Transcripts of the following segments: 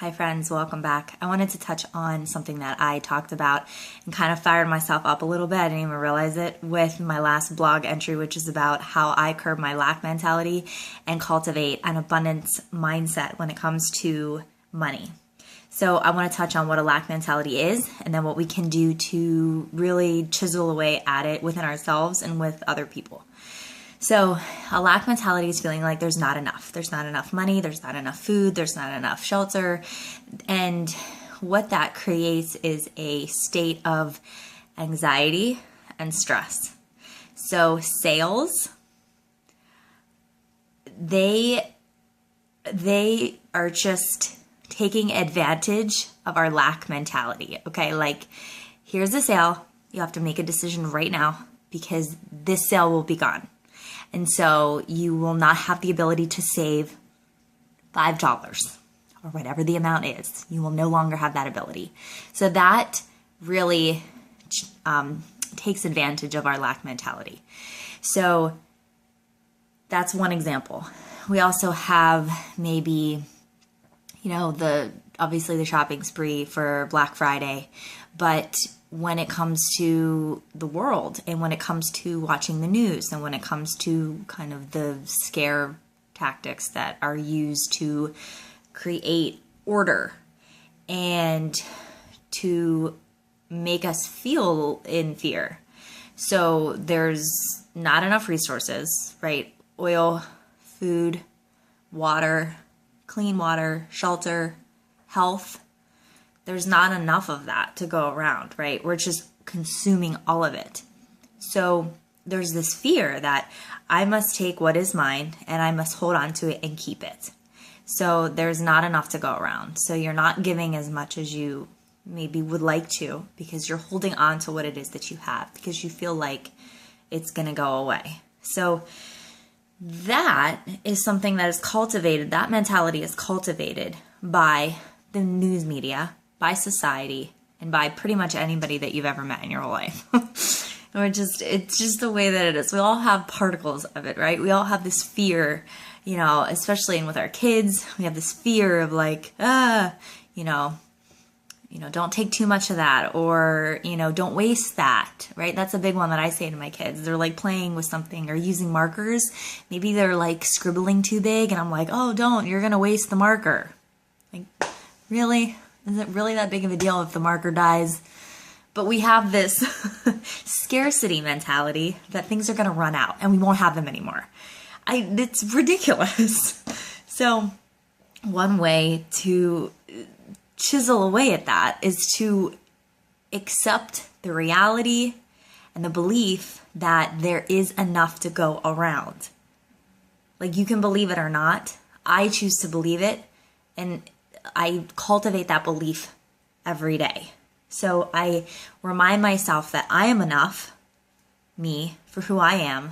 Hi friends, welcome back. I wanted to touch on something that I talked about and kind of fired myself up a little bit. I didn't even realize it with my last blog entry, which is about how I curb my lack mentality and cultivate an abundance mindset when it comes to money. So I want to touch on what a lack mentality is and then what we can do to really chisel away at it within ourselves and with other people. So a lack mentality is feeling like there's not enough. There's not enough money. There's not enough food. There's not enough shelter. And what that creates is a state of anxiety and stress. So sales, they are just taking advantage of our lack mentality. Okay, like here's a sale. You have to make a decision right now because this sale will be gone. And so you will not have the ability to save $5 or whatever the amount is. You will no longer have that ability. So that really takes advantage of our lack mentality. So that's one example. We also have maybe, obviously the shopping spree for Black Friday, but when it comes to the world and when it comes to watching the news and when it comes to kind of the scare tactics that are used to create order and to make us feel in fear. So there's not enough resources, right? Oil, food, water, clean water, shelter, health. There's not enough of that to go around, right? We're just consuming all of it. So there's this fear that I must take what is mine and I must hold on to it and keep it. So there's not enough to go around. So you're not giving as much as you maybe would like to because you're holding on to what it is that you have because you feel like it's going to go away. So that is something that is cultivated. That mentality is cultivated by the news media, by society, and by pretty much anybody that you've ever met in your whole life. It's just the way that it is. We all have particles of it, right? We all have this fear, especially with our kids. We have this fear of like, don't take too much of that, or, don't waste that, right? That's a big one that I say to my kids. They're like playing with something or using markers. Maybe they're like scribbling too big, and I'm like, oh, don't, you're going to waste the marker. Like, really? Is it really that big of a deal if the marker dies? But we have this scarcity mentality that things are going to run out and we won't have them anymore. It's ridiculous. So one way to chisel away at that is to accept the reality and the belief that there is enough to go around. Like, you can believe it or not. I choose to believe it, and I cultivate that belief every day. So I remind myself that I am enough, me, for who I am,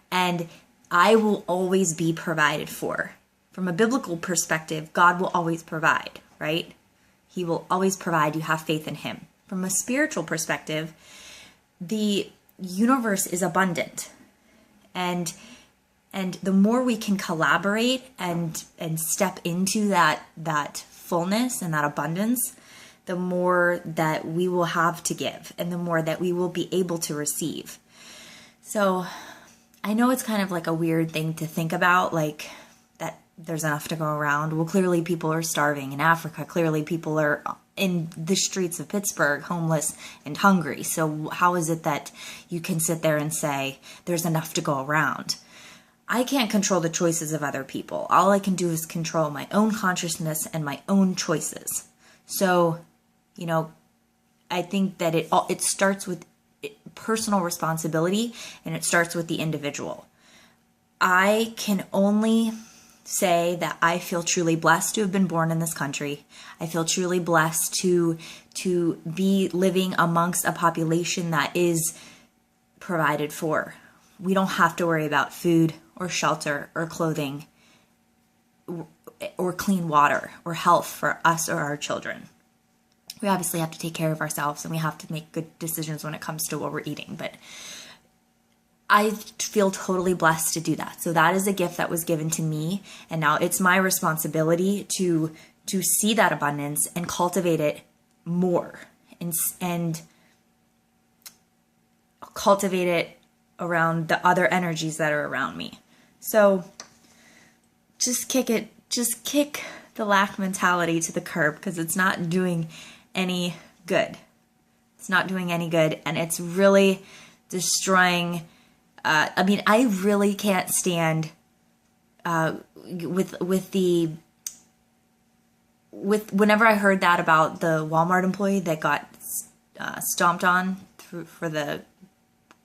and I will always be provided for. From a biblical perspective, God will always provide, right? He will always provide. You have faith in Him. From a spiritual perspective, the universe is abundant. And the more we can collaborate and step into that fullness and that abundance, the more that we will have to give and the more that we will be able to receive. So I know it's kind of like a weird thing to think about, like that there's enough to go around. Well, clearly people are starving in Africa. Clearly people are in the streets of Pittsburgh, homeless and hungry. So how is it that you can sit there and say there's enough to go around? I can't control the choices of other people. All I can do is control my own consciousness and my own choices. So, I think that it starts with personal responsibility and it starts with the individual. I can only say that I feel truly blessed to have been born in this country. I feel truly blessed to be living amongst a population that is provided for. We don't have to worry about food or shelter or clothing or clean water or health for us or our children. We obviously have to take care of ourselves and we have to make good decisions when it comes to what we're eating. But I feel totally blessed to do that. So that is a gift that was given to me. And now it's my responsibility to to see that abundance and cultivate it more and cultivate it around the other energies that are around me. So just kick the lack mentality to the curb, because it's not doing any good. It's not doing any good, and it's really destroying. I really can't stand whenever I heard that about the Walmart employee that got stomped on for the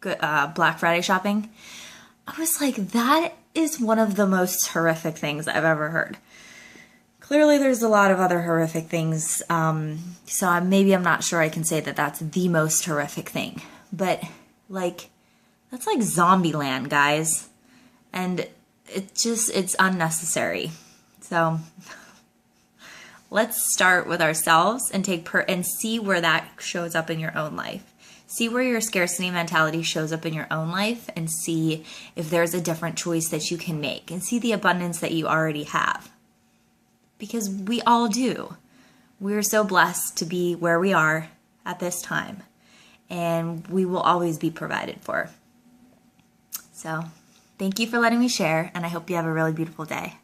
Black Friday shopping. I was like, that is one of the most horrific things I've ever heard. Clearly, there's a lot of other horrific things, so I'm not sure I can say that that's the most horrific thing. But, like, that's like zombie land, guys. And it's unnecessary. So let's start with ourselves and and see where that shows up in your own life. See where your scarcity mentality shows up in your own life, and see if there's a different choice that you can make, and see the abundance that you already have. Because we all do. We're so blessed to be where we are at this time, and we will always be provided for. So, thank you for letting me share, and I hope you have a really beautiful day.